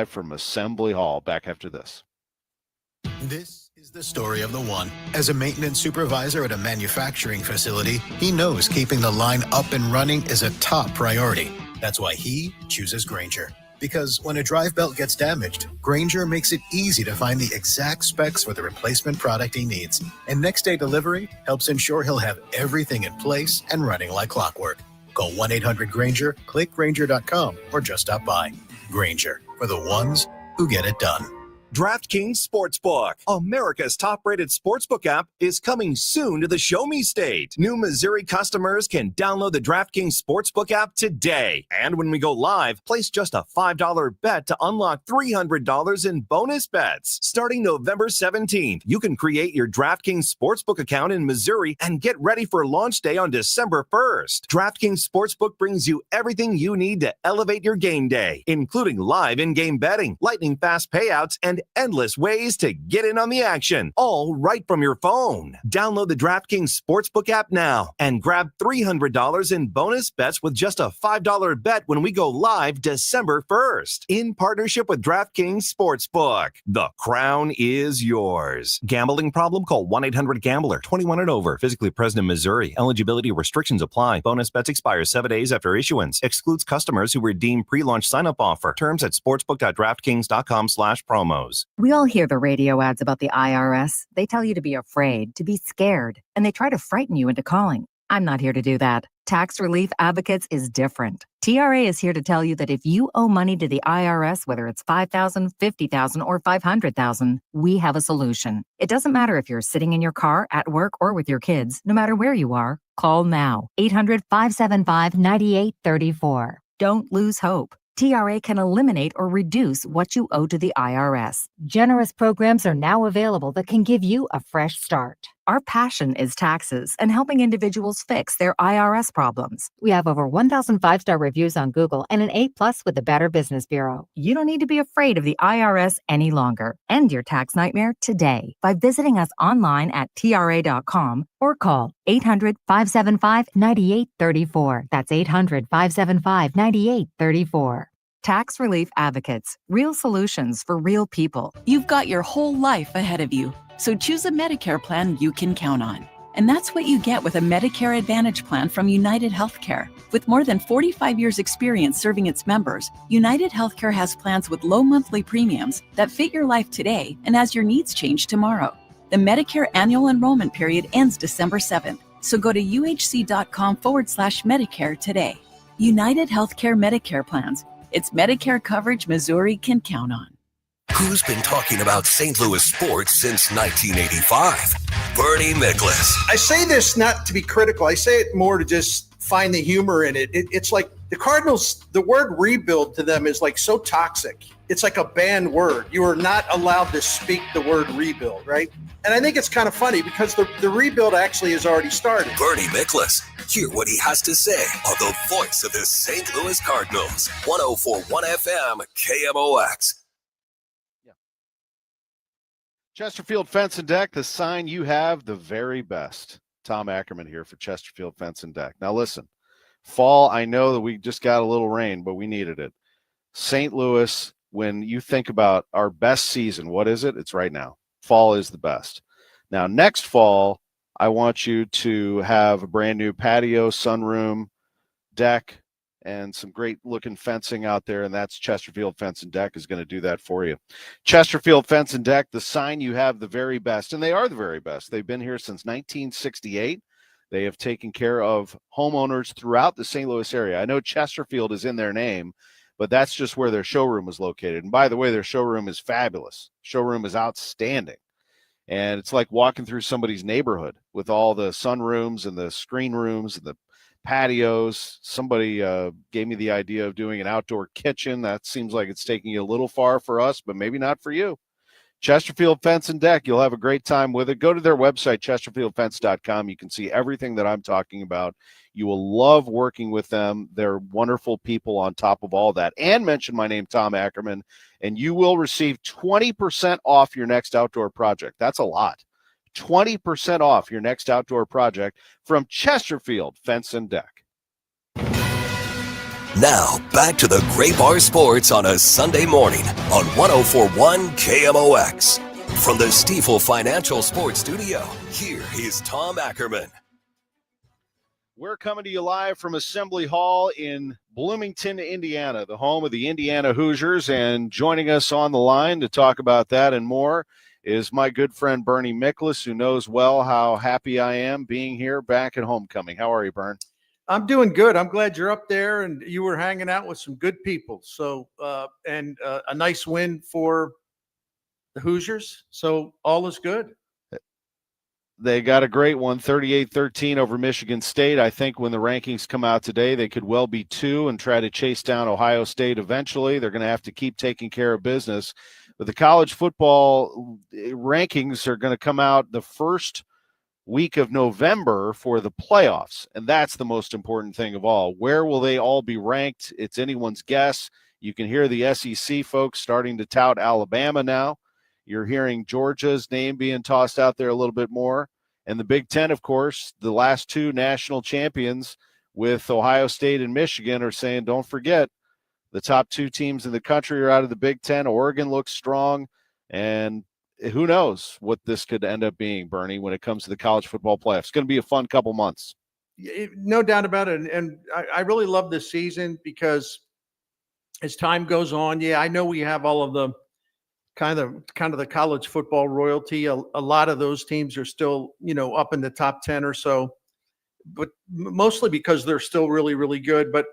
from Assembly Hall. Back after this. This is the story of the one. As a maintenance supervisor at a manufacturing facility, he knows keeping the line up and running is a top priority. That's why he chooses Grainger. Because when a drive belt gets damaged, Grainger makes it easy to find the exact specs for the replacement product he needs. And next-day delivery helps ensure he'll have everything in place and running like clockwork. Call 1-800-GRAINGER, click Grainger.com, or just stop by. Grainger, for the ones who get it done. DraftKings Sportsbook, America's top-rated sportsbook app, is coming soon to the Show Me State. New Missouri customers can download the DraftKings Sportsbook app today. And when we go live, place just a $5 bet to unlock $300 in bonus bets. Starting November 17th, you can create your DraftKings Sportsbook account in Missouri and get ready for launch day on December 1st. DraftKings Sportsbook brings you everything you need to elevate your game day, including live in-game betting, lightning-fast payouts, and endless ways to get in on the action, all right from your phone. Download the DraftKings Sportsbook app now and grab $300 in bonus bets with just a $5 bet when we go live December 1st. In partnership with DraftKings Sportsbook, the crown is yours. Gambling problem? Call 1-800-GAMBLER. 21 and over. Physically present in Missouri. Eligibility restrictions apply. Bonus bets expire 7 days after issuance. Excludes customers who redeem pre-launch sign-up offer. Terms at sportsbook.draftkings.com/promos. We all hear the radio ads about the IRS. They tell you to be afraid, to be scared, and they try to frighten you into calling. I'm not here to do that. Tax Relief Advocates is different. TRA is here to tell you that if you owe money to the IRS, whether it's $5,000, $50,000, or $500,000, we have a solution. It doesn't matter if you're sitting in your car, at work, or with your kids. No matter where you are, call now. 800-575-9834. Don't lose hope. TRA can eliminate or reduce what you owe to the IRS. Generous programs are now available that can give you a fresh start. Our passion is taxes and helping individuals fix their IRS problems. We have over 1,000 5-star reviews on Google and an A+ with the Better Business Bureau. You don't need to be afraid of the IRS any longer. End your tax nightmare today by visiting us online at TRA.com or call 800-575-9834. That's 800-575-9834. Tax Relief Advocates. Real solutions for real people. You've got your whole life ahead of you, so choose a Medicare plan you can count on. And that's what you get with a Medicare Advantage plan from United Healthcare. With more than 45 years' experience serving its members, United Healthcare has plans with low monthly premiums that fit your life today and as your needs change tomorrow. The Medicare annual enrollment period ends December 7th, so go to uhc.com/Medicare today. United Healthcare Medicare plans. It's Medicare coverage Missouri can count on. Who's been talking about St. Louis sports since 1985? Bernie Miklasz. I say this not to be critical. I say it more to just find the humor in it. It's like the Cardinals, the word rebuild to them is like so toxic. It's like a banned word. You are not allowed to speak the word rebuild, right? And I think it's kind of funny because the rebuild actually has already started. Bernie Miklasz. Hear what he has to say on the voice of the St. Louis Cardinals. 104.1 FM, KMOX. Chesterfield Fence and Deck, the sign you have, the very best. Tom Ackerman here for Chesterfield Fence and Deck. Now listen, fall, I know that we just got a little rain, but we needed it. St. Louis, when you think about our best season, what is it? It's right now. Fall is the best. Now, next fall, I want you to have a brand new patio, sunroom, deck, and some great looking fencing out there. And that's Chesterfield Fence and Deck is going to do that for you. Chesterfield Fence and Deck, the sign you have, the very best. And they are the very best. They've been here since 1968. They have taken care of homeowners throughout the St. Louis area. I know Chesterfield is in their name, but that's just where their showroom is located. And by the way, their showroom is fabulous. Showroom is outstanding. And it's like walking through somebody's neighborhood with all the sunrooms and the screen rooms and the patios. Somebody gave me the idea of doing an outdoor kitchen. That seems like it's taking you a little far for us, but maybe not for you. Chesterfield Fence and Deck, you'll have a great time with it. Go to their website, chesterfieldfence.com. You can see everything that I'm talking about. You will love working with them. They're wonderful people on top of all that. And mention my name, Tom Ackerman, and you will receive 20% off your next outdoor project. That's a lot. 20% off your next outdoor project from Chesterfield Fence and Deck. Now, back to the Great Bar Sports on a Sunday morning on 104.1 KMOX. From the Stifel Financial Sports Studio, here is Tom Ackerman. We're coming to you live from Assembly Hall in Bloomington, Indiana, the home of the Indiana Hoosiers. And joining us on the line to talk about that and more is my good friend Bernie Miklasz, who knows well how happy I am being here back at homecoming. How are you, Bern? I'm doing good. I'm glad you're up there and you were hanging out with some good people. So, a nice win for the Hoosiers. So all is good. They got a great one, 38-13 over Michigan State. I think when the rankings come out today, they could well be 2 and try to chase down Ohio State eventually. They're going to have to keep taking care of business. But the college football rankings are going to come out the first week of November for the playoffs, and that's the most important thing of all. Where will they all be ranked? It's anyone's guess. You can hear the SEC folks starting to tout Alabama now. You're hearing Georgia's name being tossed out there a little bit more. And the Big Ten, of course, the last 2 national champions with Ohio State and Michigan are saying, don't forget, the top 2 teams in the country are out of the Big Ten. Oregon looks strong, and who knows what this could end up being, Bernie, when it comes to the college football playoffs. It's going to be a fun couple months. No doubt about it. And I really love this season because as time goes on, I know we have all of the kind of the college football royalty. A lot of those teams are still, up in the top 10 or so, but mostly because they're still really, really good. But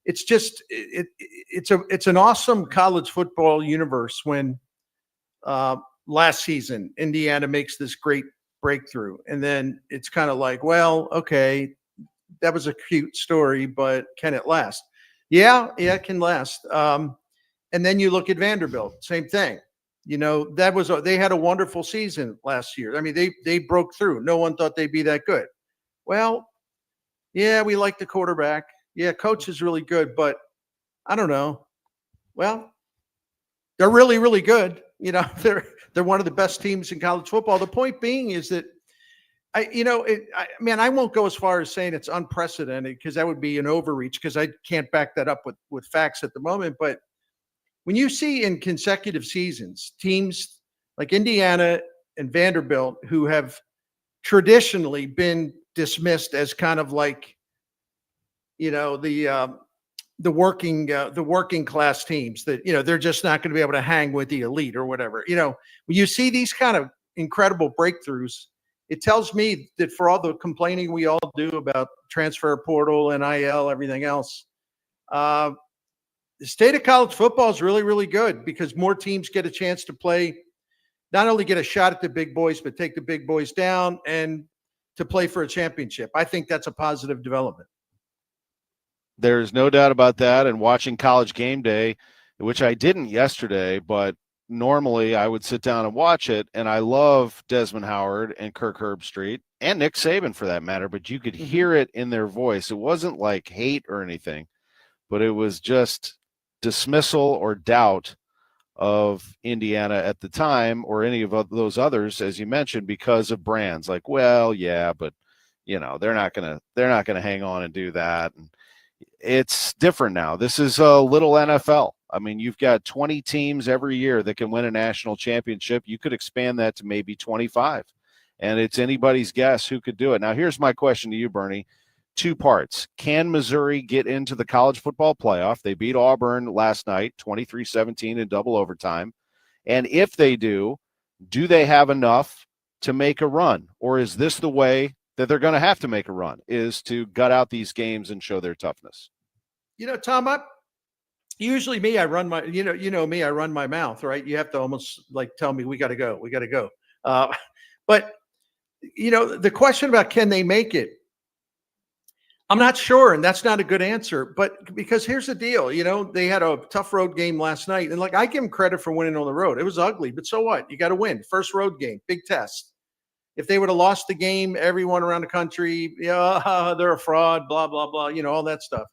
it's just, it's an awesome college football universe when, last season, Indiana makes this great breakthrough. And then it's kind of like, well, okay, that was a cute story, but can it last? Yeah, it can last. And then you look at Vanderbilt, same thing. They had a wonderful season last year. I mean, they broke through. No one thought they'd be that good. Well, yeah, we like the quarterback. Yeah, coach is really good, but I don't know. Well, they're really, really good. They're one of the best teams in college football. The point being is that I won't go as far as saying it's unprecedented because that would be an overreach because I can't back that up with facts at the moment. But when you see in consecutive seasons, teams like Indiana and Vanderbilt, who have traditionally been dismissed as kind of like, the working class teams that, they're just not going to be able to hang with the elite or whatever. When you see these kind of incredible breakthroughs, it tells me that for all the complaining we all do about transfer portal, NIL, everything else, the state of college football is really, really good because more teams get a chance to play, not only get a shot at the big boys, but take the big boys down and to play for a championship. I think that's a positive development. There's no doubt about that. And watching College Game Day, which I didn't yesterday, but normally I would sit down and watch it. And I love Desmond Howard and Kirk Herbstreit and Nick Saban for that matter, but you could hear it in their voice. It wasn't like hate or anything, but it was just dismissal or doubt of Indiana at the time or any of those others, as you mentioned, because of brands like, well, yeah, but they're not going to hang on and do that. And it's different now. This is a little NFL. I mean, you've got 20 teams every year that can win a national championship. You could expand that to maybe 25, and it's anybody's guess who could do it. Now, here's my question to you, Bernie. 2 parts. Can Missouri get into the college football playoff? They beat Auburn last night, 23-17 in double overtime. And if they do they have enough to make a run? Or is this the way that they're going to have to make a run, is to gut out these games and show their toughness? Tom, usually I run my, me, I run my mouth, right? You have to almost like tell me we got to go. But the question about can they make it? I'm not sure, and that's not a good answer. But because here's the deal, they had a tough road game last night, and I give them credit for winning on the road. It was ugly, but so what? You got to win. First road game, big test. If they would have lost the game, everyone around the country, they're a fraud, blah, blah, blah, all that stuff.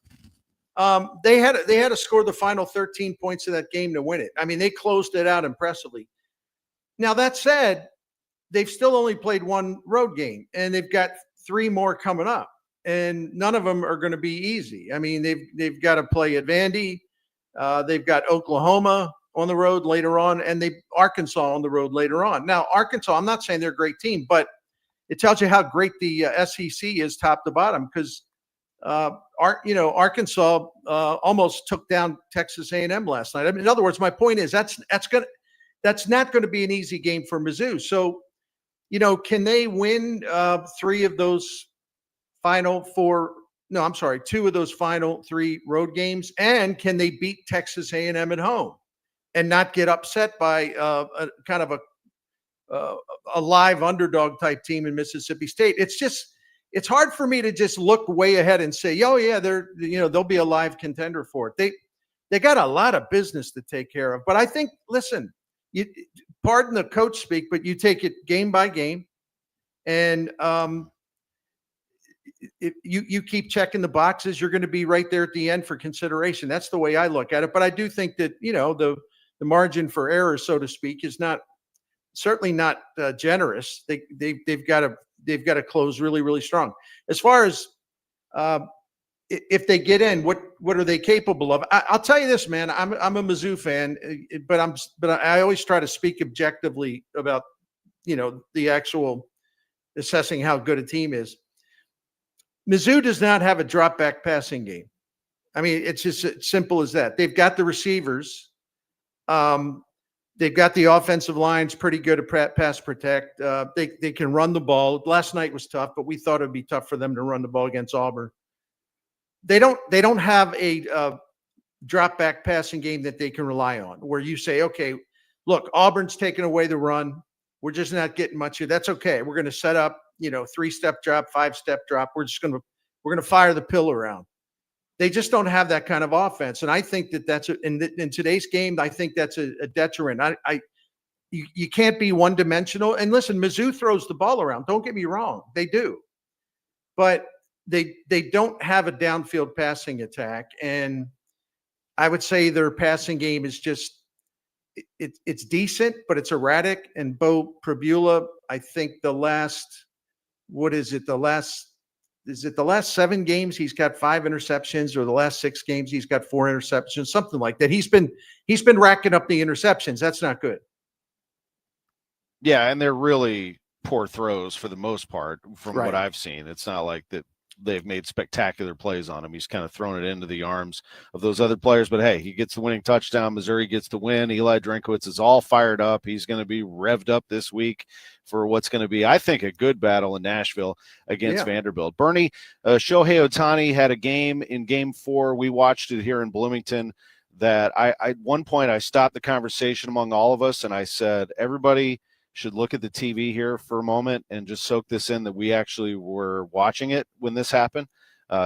They had to score the final 13 points of that game to win it. I mean, they closed it out impressively. Now, that said, they've still only played one road game, and they've got 3 more coming up. and none of them are going to be easy. I mean, they've got to play at Vandy. They've got Oklahoma on the road later on, and Arkansas on the road later on. Now, Arkansas, I'm not saying they're a great team, but it tells you how great the SEC is top to bottom, because Arkansas almost took down Texas A&M last night. I mean, in other words, my point is that's not going to be an easy game for Mizzou. So, can they win two of those final three road games, and can they beat Texas A&M at home and not get upset by a kind of a live underdog type team in Mississippi State? It's hard for me to just look way ahead and say, oh yeah, they'll be a live contender for it. They got a lot of business to take care of. But I think, listen, pardon the coach speak, but you take it game by game, and if you keep checking the boxes, you're going to be right there at the end for consideration. That's the way I look at it. But I do think that the margin for error, so to speak, is certainly not generous. They've got to close really, really strong. As far as if they get in, what are they capable of? I'll tell you this, man. I'm a Mizzou fan, but I always try to speak objectively about the actual assessing how good a team is. Mizzou does not have a drop back passing game. I mean, it's just as simple as that. They've got the receivers. They've got the offensive lines pretty good at pass protect. They can run the ball. Last night was tough, but we thought it'd be tough for them to run the ball against Auburn. They don't have a drop back passing game that they can rely on, where you say, okay, look, Auburn's taking away the run. We're just not getting much here. That's okay. We're going to set up, 3-step drop, 5-step drop. We're going to fire the pill around. They just don't have that kind of offense. And I think that in today's game, I think that's a deterrent. You can't be one dimensional. And listen, Mizzou throws the ball around. Don't get me wrong. They do. But they don't have a downfield passing attack. And I would say their passing game is just, it's decent, but it's erratic. And Bo Prabula, I think the last 7 games he's got 5 interceptions, or the last 6 games he's got 4 interceptions, something like that. He's been racking up the interceptions. That's not good. Yeah, and they're really poor throws for the most part from Right. what I've seen. It's not like that they've made spectacular plays on him. He's kind of thrown it into the arms of those other players. But hey, he gets the winning touchdown. Missouri gets the win. Eli Drinkowitz is all fired up. He's going to be revved up this week for what's going to be, I think, a good battle in Nashville against Vanderbilt. Bernie, Shohei Ohtani had a game in Game 4. We watched it here in Bloomington. That at one point I stopped the conversation among all of us, and I said, everybody should look at the TV here for a moment and just soak this in, that we actually were watching it when this happened.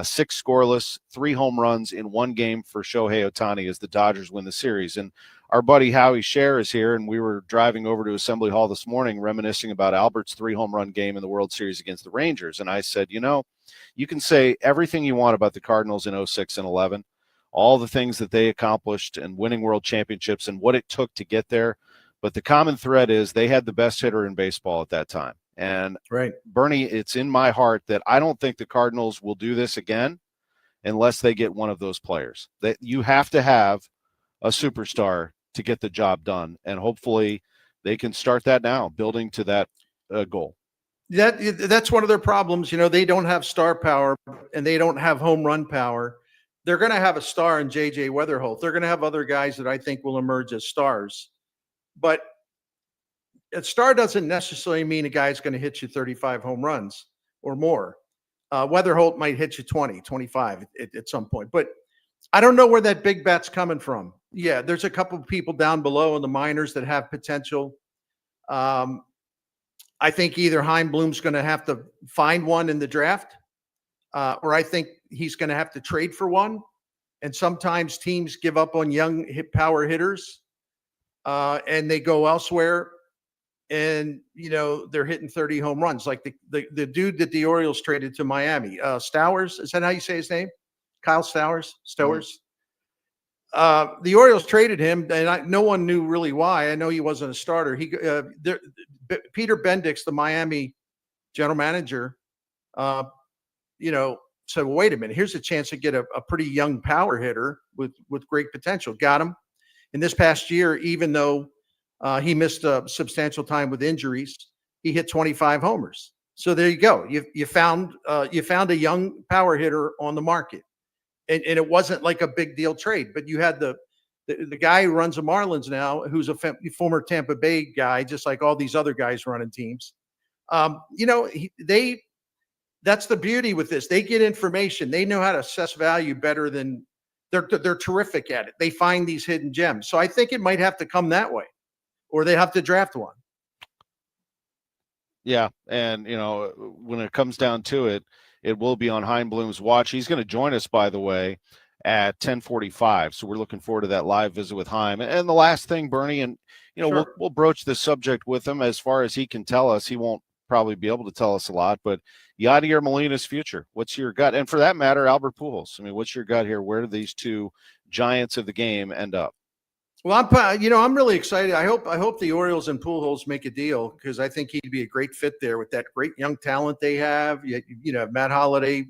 6 scoreless, 3 home runs in one game for Shohei Ohtani as the Dodgers win the series. And our buddy Howie Scher is here, and we were driving over to Assembly Hall this morning reminiscing about Albert's 3 home run game in the World Series against the Rangers. And I said, you can say everything you want about the Cardinals in 06 and 11, all the things that they accomplished and winning world championships and what it took to get there. But the common thread is they had the best hitter in baseball at that time. And right, Bernie, it's in my heart that I don't think the Cardinals will do this again unless they get one of those players. That you have to have a superstar to get the job done. And hopefully they can start that now, building to that goal. That's one of their problems. They don't have star power and they don't have home run power. They're going to have a star in J.J. Weatherholt. They're going to have other guys that I think will emerge as stars. But a star doesn't necessarily mean a guy's going to hit you 35 home runs or more. Weatherholt might hit you 20, 25 at some point. But I don't know where that big bat's coming from. Yeah, there's a couple of people down below in the minors that have potential. I think either Chaim Bloom's going to have to find one in the draft, or I think he's going to have to trade for one. And sometimes teams give up on young power hitters. And they go elsewhere, and they're hitting 30 home runs, like the dude that the Orioles traded to Miami, Stowers. Is that how you say his name? Kyle Stowers. The Orioles traded him, and no one knew really why. I know he wasn't a starter. Peter Bendix, the Miami general manager, said, well, wait a minute, here's a chance to get a pretty young power hitter with great potential. Got him. And this past year, even though he missed a substantial time with injuries, he hit 25 homers. So there you go. You found a young power hitter on the market, and it wasn't like a big deal trade. But you had the guy who runs the Marlins now, who's a former Tampa Bay guy, just like all these other guys running teams. That's the beauty with this. They get information. They know how to assess value better than they're terrific at it. They find these hidden gems. So I think it might have to come that way, or they have to draft one. Yeah. And, when it comes down to it, it will be on Chaim Bloom's watch. He's going to join us, by the way, at 10:45. So we're looking forward to that live visit with Chaim. And the last thing, Bernie, and, Sure. we'll broach this subject with him as far as he can tell us. He won't probably be able to tell us a lot, but Yadier Molina's future, what's your gut? And for that matter, Albert Pujols. I mean, what's your gut here? Where do these two giants of the game end up? Well, I'm really excited. I hope the Orioles and Pujols make a deal, because I think he'd be a great fit there with that great young talent they have. Matt Holliday,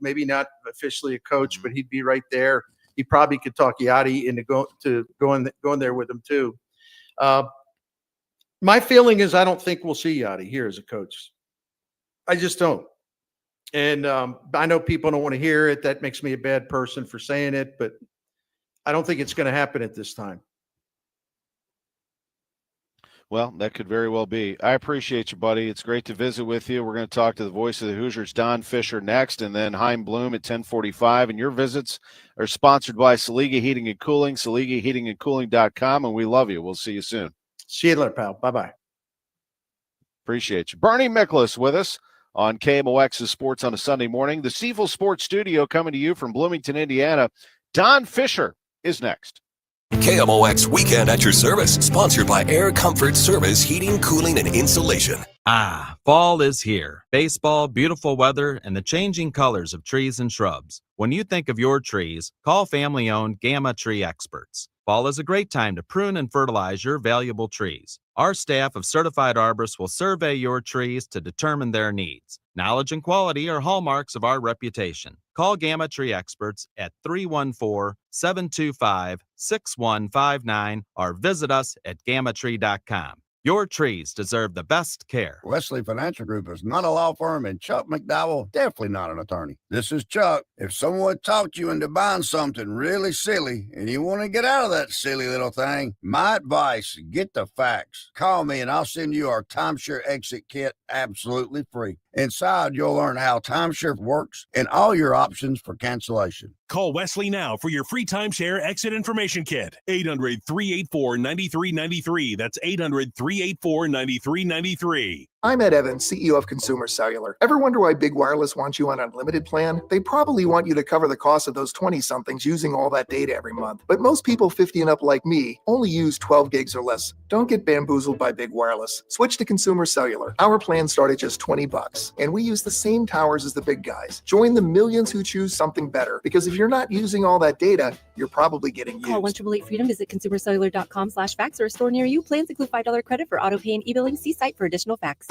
maybe not officially a coach, but he'd be right there. He probably could talk Yadi into going there with him too. My feeling is I don't think we'll see Yadi here as a coach. I just don't. And I know people don't want to hear it. That makes me a bad person for saying it, but I don't think it's going to happen at this time. Well, that could very well be. I appreciate you, buddy. It's great to visit with you. We're going to talk to the voice of the Hoosiers, Don Fischer, next, and then Chaim Bloom at 10:45. And your visits are sponsored by Saliga Heating and Cooling, SaligaHeatingandCooling.com, and we love you. We'll see you soon. See you later, pal. Bye-bye. Appreciate you. Bernie Miklasz with us on KMOX's Sports on a Sunday morning. The Stiefel Sports Studio coming to you from Bloomington, Indiana. Don Fischer is next. KMOX Weekend at your service, sponsored by Air Comfort Service Heating, Cooling, and Insulation. Fall is here. Baseball, beautiful weather, and the changing colors of trees and shrubs. When you think of your trees, call family-owned Gamma Tree Experts. Fall is a great time to prune and fertilize your valuable trees. Our staff of certified arborists will survey your trees to determine their needs. Knowledge and quality are hallmarks of our reputation. Call Gamma Tree Experts at 314-725-6159 or visit us at gammatree.com. Your trees deserve the best care. Wesley Financial Group is not a law firm, and Chuck McDowell definitely not an attorney. This is Chuck. If someone talked you into buying something really silly and you want to get out of that silly little thing, my advice, get the facts. Call me and I'll send you our timeshare exit kit absolutely free. Inside, you'll learn how timeshare works and all your options for cancellation. Call Wesley now for your free timeshare exit information kit. 800-384-9393. That's 800-384-9393. I'm Ed Evans, CEO of Consumer Cellular. Ever wonder why Big Wireless wants you on an unlimited plan? They probably want you to cover the cost of those 20-somethings using all that data every month. But most people 50 and up like me only use 12 gigs or less. Don't get bamboozled by Big Wireless. Switch to Consumer Cellular. Our plans start at just $20, and we use the same towers as the big guys. Join the millions who choose something better, because if you're not using all that data, you're probably getting used. Call 1-888-FREEDOM, visit consumercellular.com/facts or a store near you. Plans include $5 credit for auto pay and e-billing. See site for additional facts.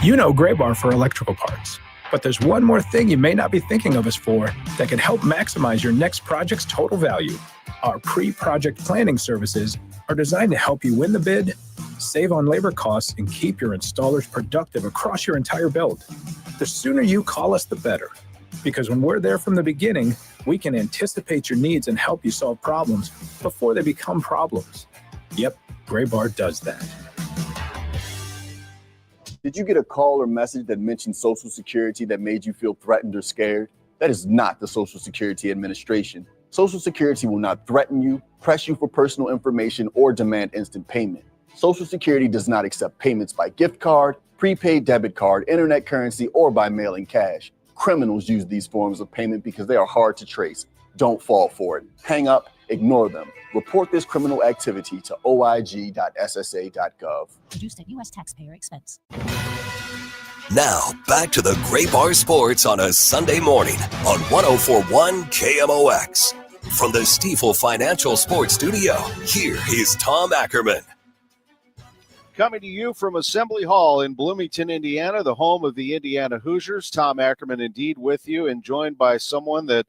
You know Gray Bar for electrical parts, but there's one more thing you may not be thinking of us for that can help maximize your next project's total value. Our pre-project planning services are designed to help you win the bid, save on labor costs, and keep your installers productive across your entire build. The sooner you call us, the better, because when we're there from the beginning, we can anticipate your needs and help you solve problems before they become problems. Yep, Gray Bar does that. Did you get a call or message that mentioned Social Security that made you feel threatened or scared? That is not the Social Security Administration. Social Security will not threaten you, press you for personal information, or demand instant payment. Social Security does not accept payments by gift card, prepaid debit card, internet currency, or by mailing cash. Criminals use these forms of payment because they are hard to trace. Don't fall for it. Hang up, ignore them. Report this criminal activity to oig.ssa.gov. Produced at U.S. taxpayer expense. Now, back to the Gray Bar Sports on a Sunday morning on 104.1 KMOX. From the Stiefel Financial Sports Studio, here is Tom Ackerman. Coming to you from Assembly Hall in Bloomington, Indiana, the home of the Indiana Hoosiers. Tom Ackerman indeed with you, and joined by someone that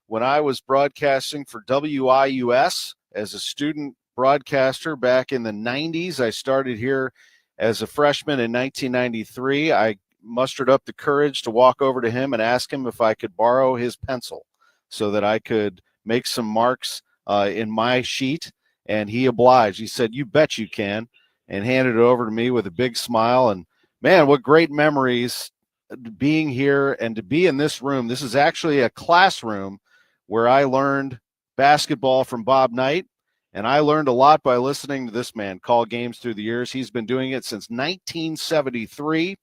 when I was broadcasting for WIUS as a student broadcaster back in the 90s, I started here as a freshman in 1993. I mustered up the courage to walk over to him and ask him if I could borrow his pencil so that I could make some marks in my sheet, and he obliged. He said, "You bet you can," and handed it over to me with a big smile. And man, what great memories being here and to be in this room. This is actually a classroom where I learned basketball from Bob Knight, and I learned a lot by listening to this man call games through the years. He's been doing it since 1973,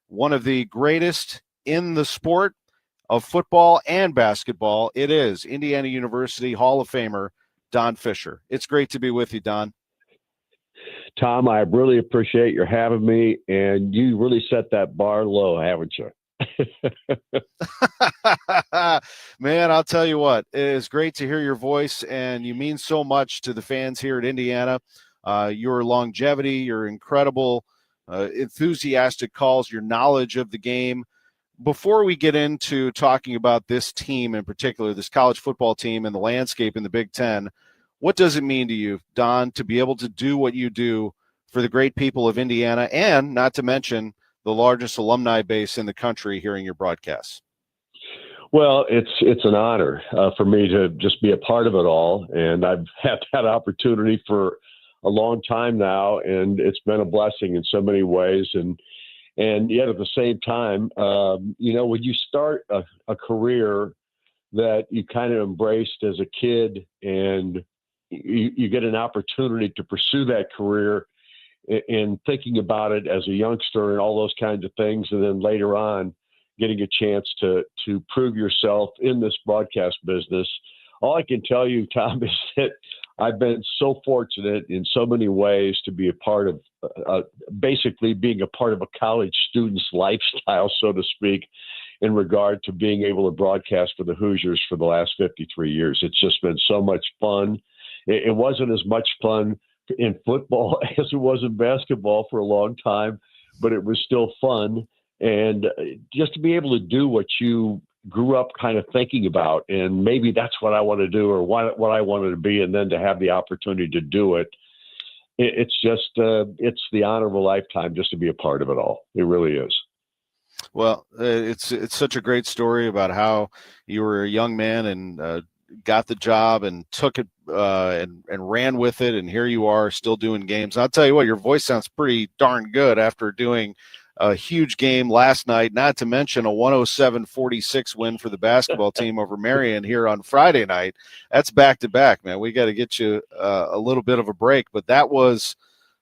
one of the greatest in the sport of football and basketball. It is Indiana University Hall of Famer Don Fischer. It's great to be with you, Don. Tom, I really appreciate your having me, and you really set that bar low, haven't you? Man, I'll tell you what, it is great to hear your voice, and you mean so much to the fans here at Indiana. Your longevity, your incredible, enthusiastic calls, your knowledge of the game. Before we get into talking about this team in particular, this college football team and the landscape in the Big Ten, what does it mean to you, Don, to be able to do what you do for the great people of Indiana, and not to mention the largest alumni base in the country hearing your broadcasts? Well, it's an honor for me to just be a part of it all, and I've had that opportunity for a long time now, and it's been a blessing in so many ways. And yet at the same time, when you start a career that you kind of embraced as a kid, and you get an opportunity to pursue that career and thinking about it as a youngster and all those kinds of things, and then later on getting a chance to prove yourself in this broadcast business. All I can tell you, Tom, is that I've been so fortunate in so many ways to be a part of basically being a part of a college student's lifestyle, so to speak, in regard to being able to broadcast for the Hoosiers for the last 53 years. It's just been so much fun. It wasn't as much fun in football as it was in basketball for a long time, but it was still fun. And just to be able to do what you grew up kind of thinking about, and maybe that's what I want to do, or what I wanted to be, and then to have the opportunity to do it, it's just it's the honor of a lifetime just to be a part of it all. It really is. Well, It's such a great story about how you were a young man and got the job and took it and ran with it, and here you are still doing games. I'll tell you what, your voice sounds pretty darn good after doing a huge game last night, not to mention a 107-46 win for the basketball team over Marion here on Friday night. That's back-to-back, man. We got to get you a little bit of a break, but that was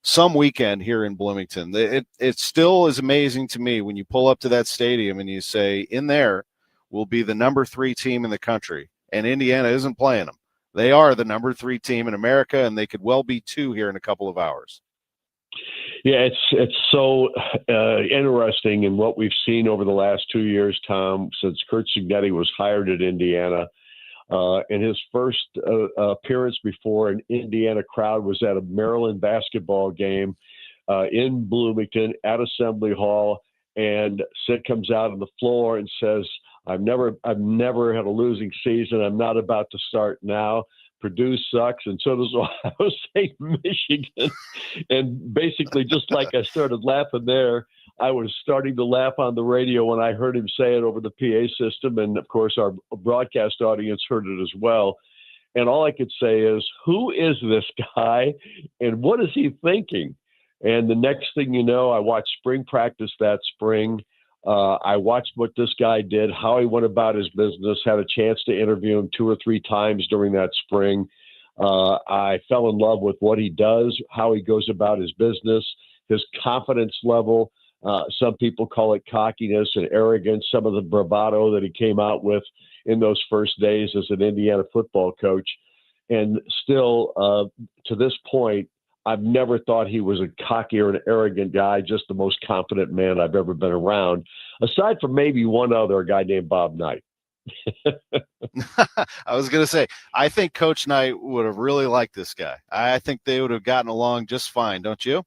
some weekend here in Bloomington. It still is amazing to me when you pull up to that stadium and you say, in there will be the number 3 team in the country, and Indiana isn't playing them. They are the number 3 team in America, and they could well be 2 here in a couple of hours. Yeah, it's so interesting in what we've seen over the last 2 years, Tom, since Curt Cignetti was hired at Indiana. And his first appearance before an Indiana crowd was at a Maryland basketball game in Bloomington at Assembly Hall. And Sid comes out on the floor and says, I've never had a losing season. I'm not about to start now. Purdue sucks, and so does Ohio State, Michigan. And basically, just like I started laughing there, I was starting to laugh on the radio when I heard him say it over the PA system. And of course, our broadcast audience heard it as well. And all I could say is, who is this guy and what is he thinking? And the next thing you know, I watched spring practice that spring. I watched what this guy did, how he went about his business, had a chance to interview him 2 or 3 times during that spring. I fell in love with what he does, how he goes about his business, his confidence level. Some people call it cockiness and arrogance, some of the bravado that he came out with in those first days as an Indiana football coach. And still, to this point, I've never thought he was a cocky or an arrogant guy, just the most confident man I've ever been around, aside from maybe one other, a guy named Bob Knight. I was going to say, I think Coach Knight would have really liked this guy. I think they would have gotten along just fine, don't you?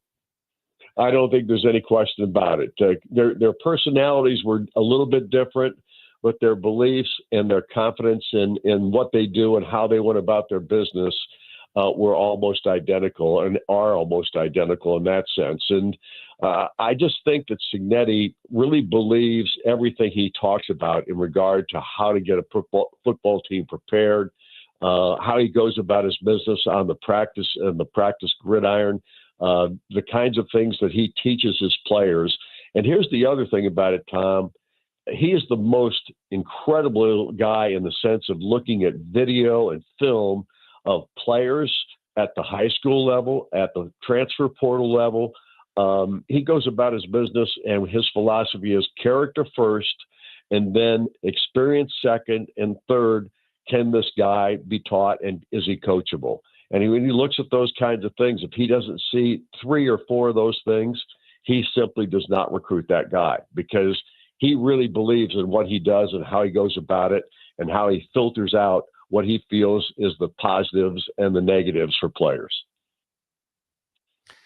I don't think there's any question about it. Their personalities were a little bit different, but their beliefs and their confidence in what they do and how they went about their business were almost identical and are almost identical in that sense. And I just think that Cignetti really believes everything he talks about in regard to how to get a football team prepared, how he goes about his business on the practice gridiron, the kinds of things that he teaches his players. And here's the other thing about it, Tom. He is the most incredible guy in the sense of looking at video and film of players at the high school level, at the transfer portal level. He goes about his business, and his philosophy is character first, and then experience second, and third, can this guy be taught, and is he coachable? And when he looks at those kinds of things, if he doesn't see 3 or 4 of those things, he simply does not recruit that guy, because he really believes in what he does and how he goes about it and how he filters out what he feels is the positives and the negatives for players.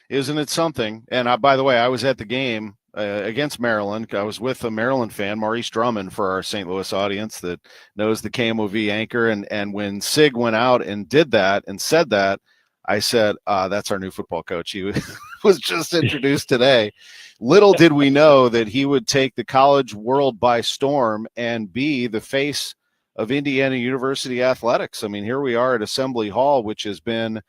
Isn't it something? And by the way, I was at the game against Maryland. I was with a Maryland fan, Maurice Drummond, for our St. Louis audience that knows the KMOV anchor. And when Sig went out and did that and said that, I said, that's our new football coach. He was just introduced today. Little did we know that he would take the college world by storm and be the face of Indiana University athletics. I mean, here we are at Assembly Hall, which has been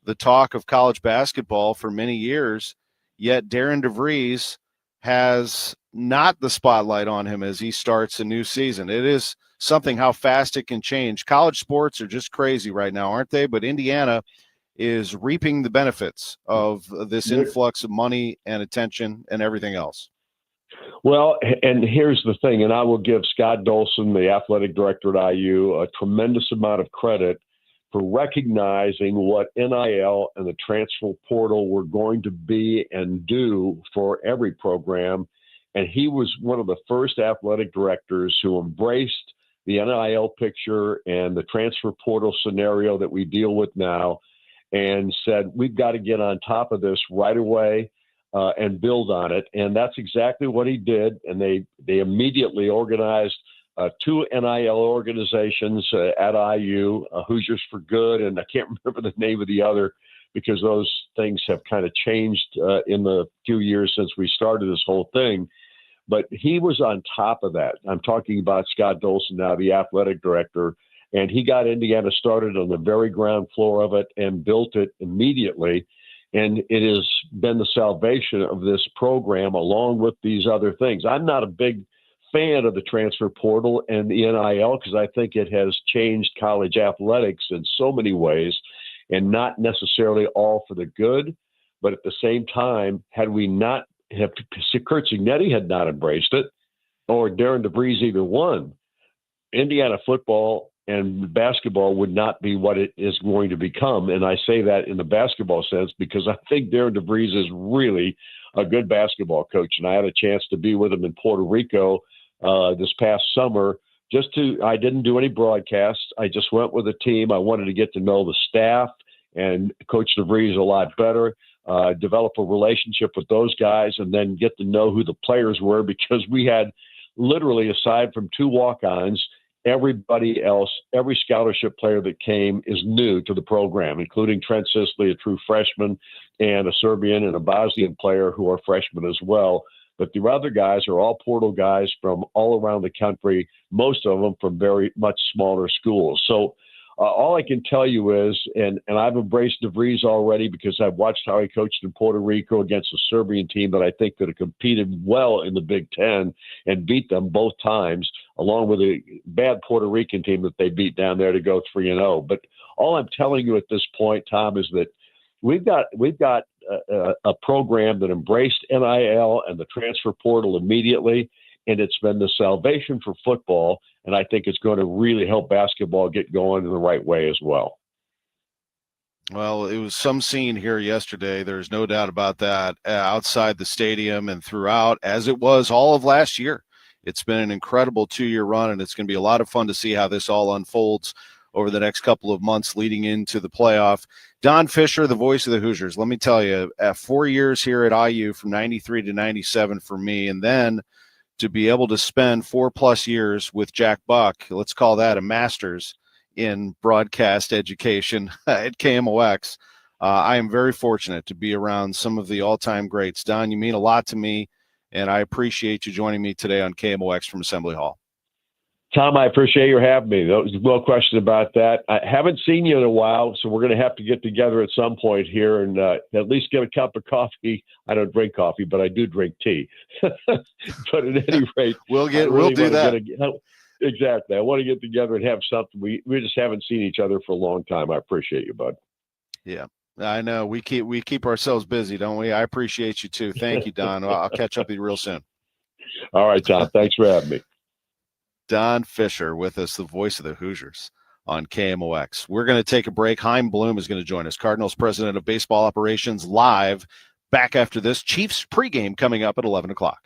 the talk of college basketball for many years, yet Darren DeVries has not the spotlight on him as he starts a new season. It is something how fast it can change. College sports are just crazy right now, aren't they? But Indiana is reaping the benefits of this influx of money and attention and everything else. Well, and here's the thing, and I will give Scott Dolson, the athletic director at IU, a tremendous amount of credit for recognizing what NIL and the transfer portal were going to be and do for every program. And he was one of the first athletic directors who embraced the NIL picture and the transfer portal scenario that we deal with now, and said, we've got to get on top of this right away and build on it. And that's exactly what he did. And they immediately organized 2 NIL organizations at IU, Hoosiers for Good, and I can't remember the name of the other because those things have kind of changed in the few years since we started this whole thing. But he was on top of that. I'm talking about Scott Dolson now, the athletic director, and he got Indiana started on the very ground floor of it and built it immediately. And it has been the salvation of this program along with these other things. I'm not a big fan of the transfer portal and the NIL because I think it has changed college athletics in so many ways, and not necessarily all for the good. But at the same time, had we not have Kurt Cignetti had not embraced it, or Darren DeVries either one, Indiana football and basketball would not be what it is going to become. And I say that in the basketball sense because I think Darren DeVries is really a good basketball coach. And I had a chance to be with him in Puerto Rico this past summer. I didn't do any broadcasts. I just went with the team. I wanted to get to know the staff and Coach DeVries a lot better, develop a relationship with those guys, and then get to know who the players were, because we had literally, aside from 2 walk-ons, everybody else, every scholarship player that came is new to the program, including Trent Sisley, a true freshman, and a Serbian and a Bosnian player who are freshmen as well. But the other guys are all portal guys from all around the country, most of them from very much smaller schools. So all I can tell you is, and I've embraced DeVries already because I've watched how he coached in Puerto Rico against a Serbian team that I think could have competed well in the Big Ten and beat them both times, along with a bad Puerto Rican team that they beat down there to go 3-0. But all I'm telling you at this point, Tom, is that we've got a program that embraced NIL and the transfer portal immediately, and it's been the salvation for football, and I think it's going to really help basketball get going in the right way as well. Well, it was some scene here yesterday. There's no doubt about that, outside the stadium and throughout, as it was all of last year. It's been an incredible 2-year run, and it's going to be a lot of fun to see how this all unfolds over the next couple of months leading into the playoff. Don Fischer, the voice of the Hoosiers. Let me tell you, 4 years here at IU from 93 to 97 for me, and then to be able to spend 4+ years with Jack Buck, let's call that a master's in broadcast education at KMOX. I am very fortunate to be around some of the all-time greats. Don, you mean a lot to me, and I appreciate you joining me today on KMOX from Assembly Hall. Tom, I appreciate your having me. There was no question about that. I haven't seen you in a while, so we're going to have to get together at some point here and at least get a cup of coffee. I don't drink coffee, but I do drink tea. But at any rate, we'll do that. Exactly. I want to get together and have something. We just haven't seen each other for a long time. I appreciate you, bud. Yeah, I know. We keep ourselves busy, don't we? I appreciate you too. Thank you, Don. I'll catch up with you real soon. All right, Tom. Thanks for having me. Don Fischer with us, the voice of the Hoosiers on KMOX. We're going to take a break. Chaim Bloom is going to join us, Cardinals president of baseball operations, live back after this. Chiefs pregame coming up at 11 o'clock.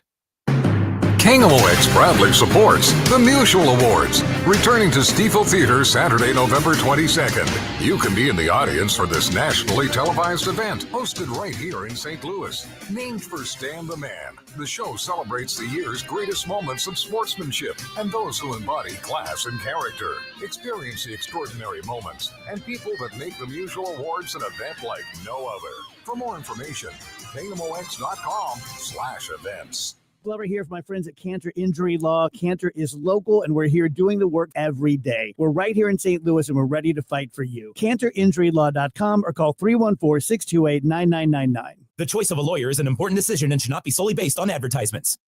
KMOX proudly supports the Mutual Awards, returning to Stiefel Theater Saturday, November 22nd. You can be in the audience for this nationally televised event, hosted right here in St. Louis. Named for Stan the Man, the show celebrates the year's greatest moments of sportsmanship and those who embody class and character. Experience the extraordinary moments and people that make the Mutual Awards an event like no other. For more information, KMOX.com/events. Glover here for my friends at Cantor Injury Law. Cantor is local, and we're here doing the work every day. We're right here in St. Louis, and we're ready to fight for you. CantorInjuryLaw.com or call 314-628-9999. The choice of a lawyer is an important decision and should not be solely based on advertisements.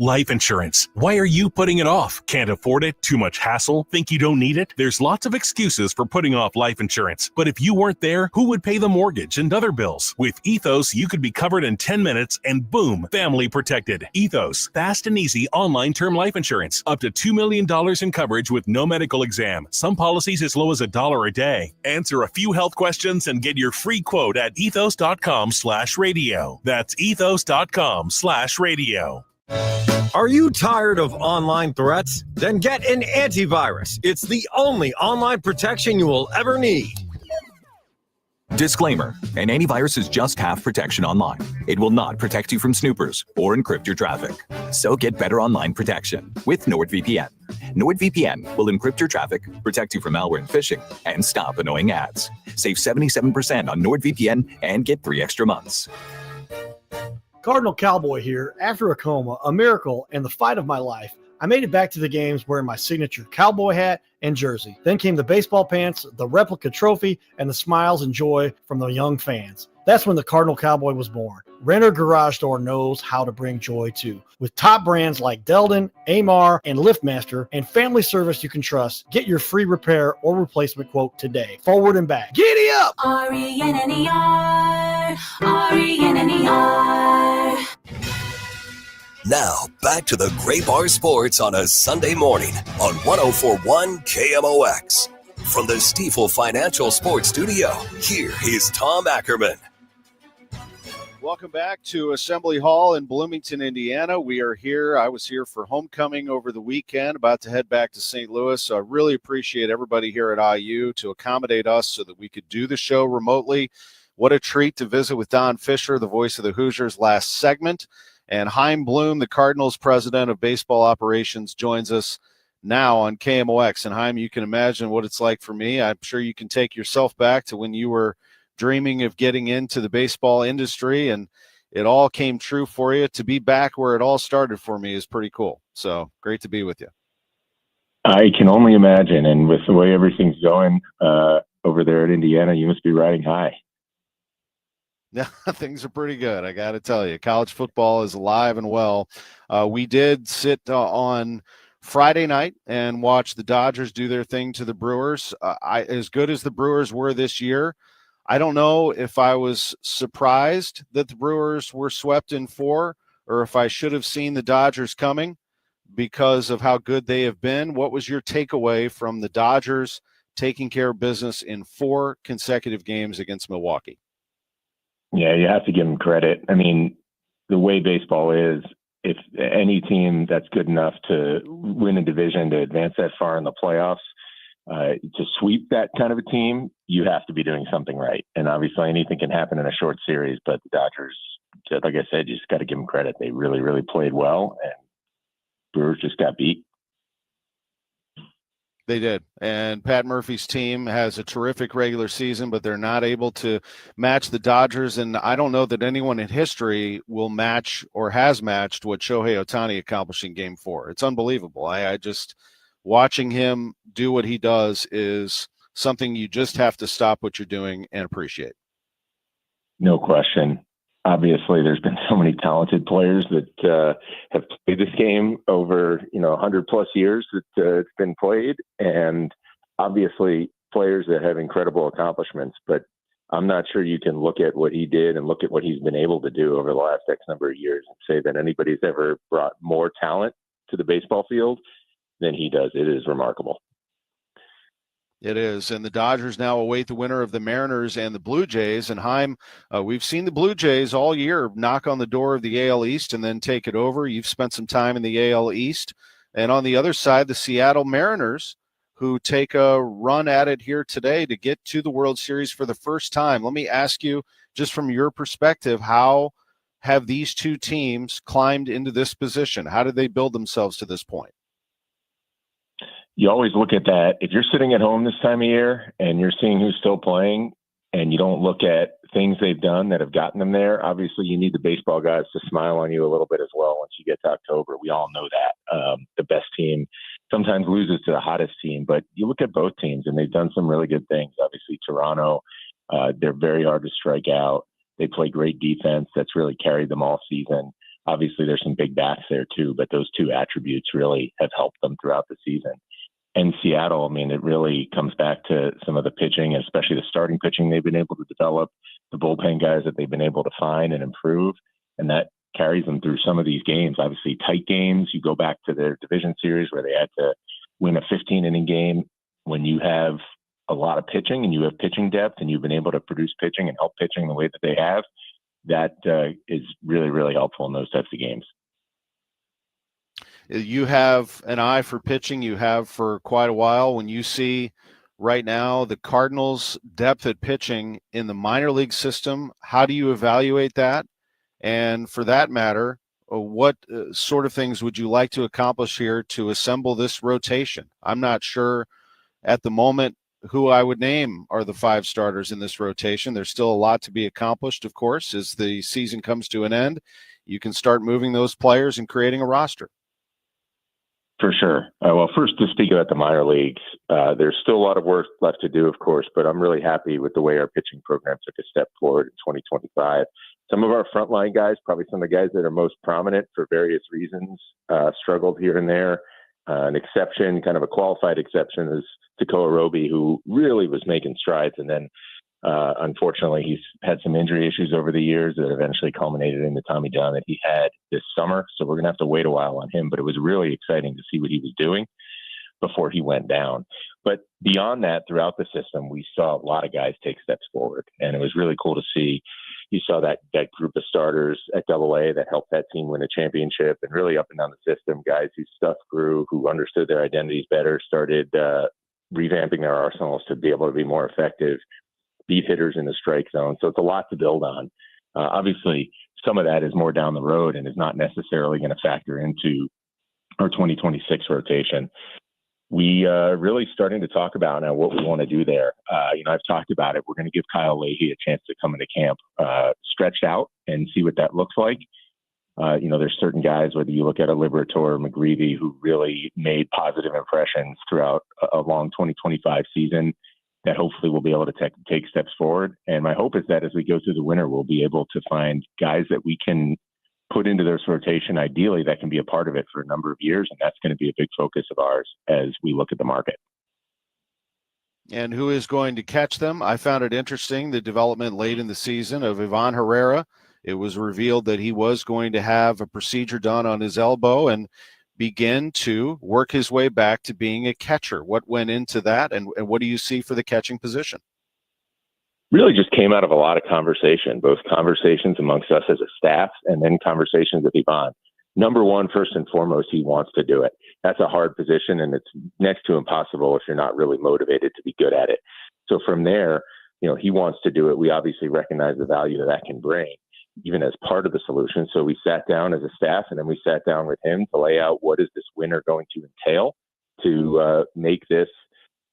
Life insurance. Why are you putting it off? Can't afford it? Too much hassle? Think you don't need it? There's lots of excuses for putting off life insurance. But if you weren't there, who would pay the mortgage and other bills? With Ethos, you could be covered in 10 minutes and boom, family protected. Ethos, fast and easy online term life insurance. Up to $2 million in coverage with no medical exam. Some policies as low as $1 a day. Answer a few health questions and get your free quote at ethos.com/radio. That's ethos.com/radio. Are you tired of online threats? Then get an antivirus. It's the only online protection you will ever need. Disclaimer: an antivirus is just half protection online. It will not protect you from snoopers or encrypt your traffic. So get better online protection with NordVPN. NordVPN will encrypt your traffic, protect you from malware and phishing, and stop annoying ads. Save 77% on NordVPN and get 3 extra months. Cardinal Cowboy here. After a coma, a miracle, and the fight of my life, I made it back to the games wearing my signature cowboy hat and jersey. Then came the baseball pants, the replica trophy, and the smiles and joy from the young fans. That's when the Cardinal Cowboy was born. Renner Garage Door knows how to bring joy too. With top brands like Delden, Amar, and LiftMaster, and family service you can trust, get your free repair or replacement quote today. Forward and back. Giddy up! RENNER, RENNER. Now, back to the Great Bar Sports on a Sunday morning on 104.1 KMOX. From the Stiefel Financial Sports Studio, here is Tom Ackerman. Welcome back to Assembly Hall in Bloomington, Indiana. We are here. I was here for homecoming over the weekend, about to head back to St. Louis. So I really appreciate everybody here at IU to accommodate us so that we could do the show remotely. What a treat to visit with Don Fischer, the voice of the Hoosiers, last segment. And Chaim Bloom, the Cardinals president of baseball operations, joins us now on KMOX. And Chaim, you can imagine what it's like for me. I'm sure you can take yourself back to when you were dreaming of getting into the baseball industry, and it all came true for you. To be back where it all started for me is pretty cool. So great to be with you. I can only imagine. And with the way everything's going over there at Indiana, you must be riding high. Yeah, things are pretty good. I got to tell you, college football is alive and well. We did sit on Friday night and watch the Dodgers do their thing to the Brewers. As good as the Brewers were this year, I don't know if I was surprised that the Brewers were swept in 4 or if I should have seen the Dodgers coming because of how good they have been. What was your takeaway from the Dodgers taking care of business in 4 consecutive games against Milwaukee? Yeah, you have to give them credit. I mean, the way baseball is, if any team that's good enough to win a division, to advance that far in the playoffs, To sweep that kind of a team, you have to be doing something right. And obviously anything can happen in a short series, but the Dodgers, like I said, you just got to give them credit. They really, really played well, and Brewers just got beat. They did. And Pat Murphy's team has a terrific regular season, but they're not able to match the Dodgers. And I don't know that anyone in history will match or has matched what Shohei Ohtani accomplished in Game 4. It's unbelievable. I just watching him do what he does is something you just have to stop what you're doing and appreciate. No question. Obviously, there's been so many talented players that have played this game over 100 plus years that it's been played, and obviously players that have incredible accomplishments. But I'm not sure you can look at what he did and look at what he's been able to do over the last X number of years and say that anybody's ever brought more talent to the baseball field than he does. It is remarkable. It is, and the Dodgers now await the winner of the Mariners and the Blue Jays. And Chaim, we've seen the Blue Jays all year knock on the door of the AL East and then take it over. You've spent some time in the AL East. And on the other side, the Seattle Mariners, who take a run at it here today to get to the World Series for the first time. Let me ask you, just from your perspective, how have these two teams climbed into this position? How did they build themselves to this point? You always look at that. If you're sitting at home this time of year and you're seeing who's still playing and you don't look at things they've done that have gotten them there, obviously you need the baseball guys to smile on you a little bit as well once you get to October. We all know that. The best team sometimes loses to the hottest team, but you look at both teams and they've done some really good things. Obviously, Toronto, they're very hard to strike out. They play great defense. That's really carried them all season. Obviously, there's some big bats there too, but those two attributes really have helped them throughout the season. And Seattle, I mean, it really comes back to some of the pitching, especially the starting pitching they've been able to develop, the bullpen guys that they've been able to find and improve, and that carries them through some of these games. Obviously, tight games. You go back to their division series where they had to win a 15-inning game. When you have a lot of pitching and you have pitching depth and you've been able to produce pitching and help pitching the way that they have, that is really, really helpful in those types of games. You have an eye for pitching. You have for quite a while. When you see right now the Cardinals' depth at pitching in the minor league system, how do you evaluate that? And for that matter, what sort of things would you like to accomplish here to assemble this rotation? I'm not sure at the moment who I would name are the 5 starters in this rotation. There's still a lot to be accomplished, of course, as the season comes to an end. You can start moving those players and creating a roster. For sure. Well, first, to speak about the minor leagues, there's still a lot of work left to do, of course, but I'm really happy with the way our pitching program took a step forward in 2025. Some of our frontline guys, probably some of the guys that are most prominent for various reasons, struggled here and there. An exception, kind of a qualified exception, is Tekoa Roby, who really was making strides. And then, unfortunately, he's had some injury issues over the years that eventually culminated in the Tommy John that he had this summer. So we're going to have to wait a while on him. But it was really exciting to see what he was doing before he went down. But beyond that, throughout the system, we saw a lot of guys take steps forward. And it was really cool to see. You saw that group of starters at AA that helped that team win a championship, and really up and down the system, guys whose stuff grew, who understood their identities better, started revamping their arsenals to be able to be more effective, beat hitters in the strike zone. So it's a lot to build on. Obviously, some of that is more down the road and is not necessarily going to factor into our 2026 rotation. We are really starting to talk about now what we want to do there. I've talked about it. We're going to give Kyle Leahy a chance to come into camp stretched out and see what that looks like. There's certain guys, whether you look at a Liberator or McGreevy, who really made positive impressions throughout a long 2025 season, that hopefully we'll be able to take steps forward. And my hope is that as we go through the winter, we'll be able to find guys that we can put into this rotation, ideally, that can be a part of it for a number of years. And that's going to be a big focus of ours as we look at the market. And who is going to catch them? I found it interesting, the development late in the season of Ivan Herrera. It was revealed that he was going to have a procedure done on his elbow and begin to work his way back to being a catcher. What went into that, and what do you see for the catching position? Really just came out of a lot of conversation, both conversations amongst us as a staff and then conversations with Ivan. number one, first and foremost, he wants to do it. That's a hard position, and it's next to impossible if you're not really motivated to be good at it. So from there, he wants to do it. We obviously recognize the value that can bring, even as part of the solution. So we sat down as a staff, and then we sat down with him to lay out what is this winter going to entail to make this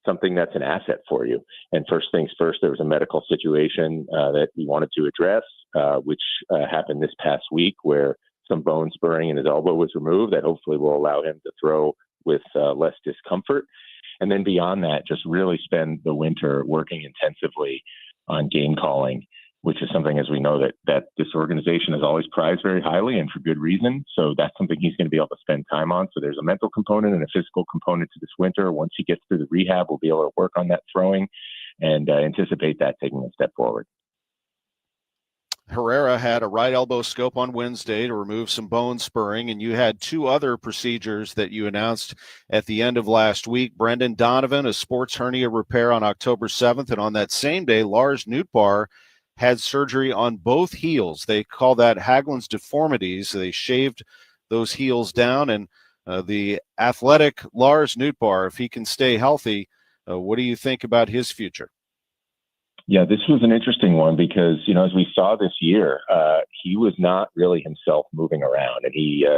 something that's an asset for you. And first things first, there was a medical situation that we wanted to address, which happened this past week, where some bone spurring in his elbow was removed that hopefully will allow him to throw with less discomfort. And then beyond that, just really spend the winter working intensively on game calling, which is something, as we know, that this organization has always prized very highly, and for good reason. So that's something he's going to be able to spend time on. So there's a mental component and a physical component to this winter. Once he gets through the rehab, we'll be able to work on that throwing and anticipate that taking a step forward. Herrera had a right elbow scope on Wednesday to remove some bone spurring, and you had two other procedures that you announced at the end of last week. Brendan Donovan, a sports hernia repair on October 7th, and on that same day, Lars Nootbaar had surgery on both heels. They call that Haglund's deformities. They shaved those heels down, and the athletic Lars Nootbaar, if he can stay healthy, what do you think about his future? Yeah, this was an interesting one because, as we saw this year, he was not really himself moving around. And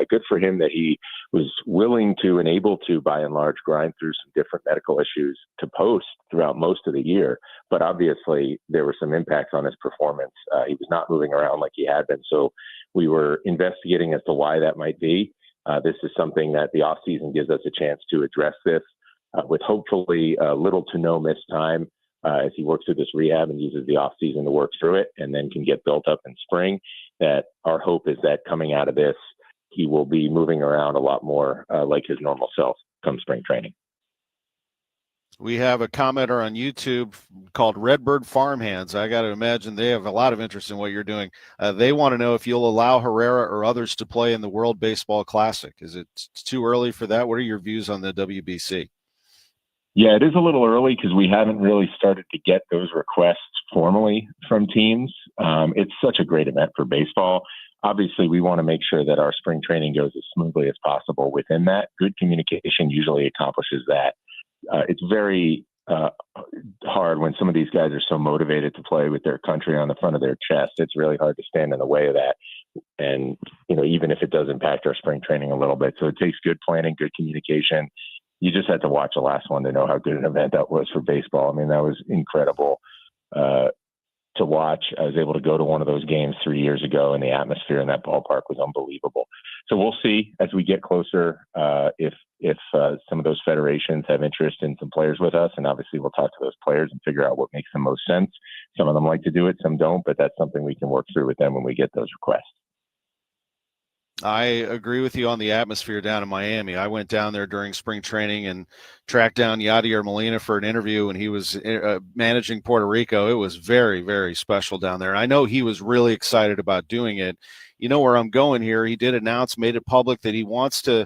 good for him that he was willing to and able to, by and large, grind through some different medical issues to post throughout most of the year. But obviously, there were some impacts on his performance. He was not moving around like he had been. So we were investigating as to why that might be. This is something that the offseason gives us a chance to address this with hopefully little to no missed time. As he works through this rehab and uses the off season to work through it and then can get built up in spring, that our hope is that coming out of this, he will be moving around a lot more like his normal self come spring training. We have a commenter on YouTube called Redbird Farmhands. I got to imagine they have a lot of interest in what you're doing. They want to know if you'll allow Herrera or others to play in the World Baseball Classic. Is it too early for that? What are your views on the WBC? Yeah, it is a little early because we haven't really started to get those requests formally from teams. It's such a great event for baseball. Obviously, we want to make sure that our spring training goes as smoothly as possible within that. Good communication usually accomplishes that. It's very hard when some of these guys are so motivated to play with their country on the front of their chest. It's really hard to stand in the way of that. And, even if it does impact our spring training a little bit. So it takes good planning, good communication. You just had to watch the last one to know how good an event that was for baseball. I mean, that was incredible to watch. I was able to go to one of those games 3 years ago, and the atmosphere in that ballpark was unbelievable. So we'll see as we get closer if some of those federations have interest in some players with us, and obviously we'll talk to those players and figure out what makes the most sense. Some of them like to do it, some don't, but that's something we can work through with them when we get those requests. I agree with you on the atmosphere down in Miami. I went down there during spring training and tracked down Yadier Molina for an interview when he was managing Puerto Rico. It was very, very special down there. I know he was really excited about doing it. You know where I'm going here. He did announce, made it public that he wants to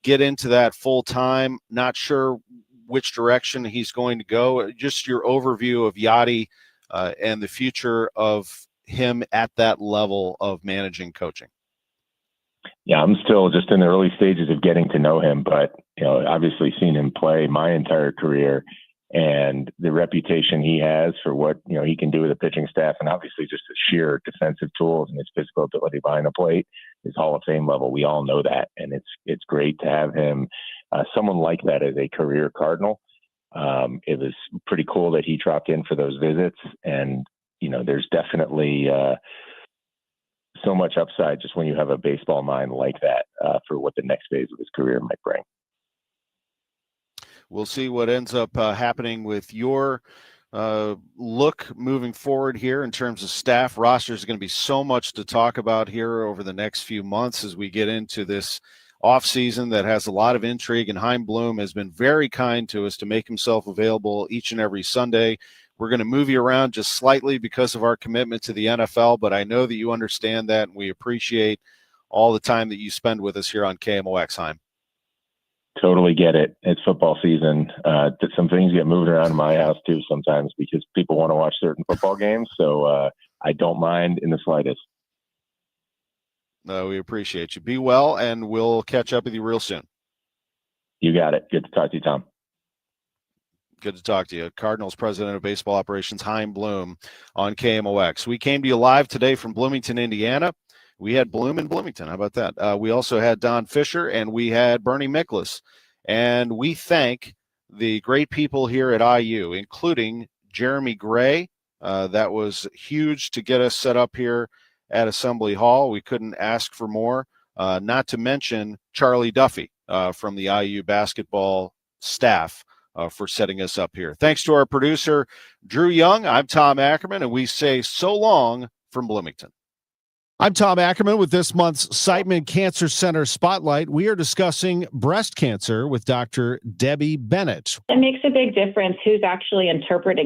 get into that full time. Not sure which direction he's going to go. Just your overview of Yadi and the future of him at that level of managing coaching. Yeah, I'm still just in the early stages of getting to know him, but obviously seen him play my entire career, and the reputation he has for what he can do with a pitching staff, and obviously just the sheer defensive tools and his physical ability behind the plate is Hall of Fame level. We all know that, and it's great to have him, someone like that as a career Cardinal. It was pretty cool that he dropped in for those visits, and there's definitely so much upside just when you have a baseball mind like that for what the next phase of his career might bring. We'll see what ends up happening with your look moving forward here in terms of staff. Roster is going to be so much to talk about here over the next few months as we get into this offseason that has a lot of intrigue, and Chaim Bloom has been very kind to us to make himself available each and every Sunday. We're going to move you around just slightly because of our commitment to the NFL, but I know that you understand that, and we appreciate all the time that you spend with us here on KMOX, Chaim. Totally get it. It's football season. Some things get moved around in my house too sometimes because people want to watch certain football games. So I don't mind in the slightest. We appreciate you. Be well, and we'll catch up with you real soon. You got it. Good to talk to you, Tom. Good to talk to you. Cardinals President of Baseball Operations, Chaim Bloom, on KMOX. We came to you live today from Bloomington, Indiana. We had Bloom in Bloomington. How about that? We also had Don Fischer, and we had Bernie Miklasz. And we thank the great people here at IU, including Jeremy Gray. That was huge to get us set up here at Assembly Hall. We couldn't ask for more. Not to mention Charlie Duffy from the IU basketball staff for setting us up here. Thanks to our producer, Drew Young. I'm Tom Ackerman, and we say so long from Bloomington. I'm Tom Ackerman with this month's Siteman Cancer Center Spotlight. We are discussing breast cancer with Dr. Debbie Bennett. It makes a big difference who's actually interpreting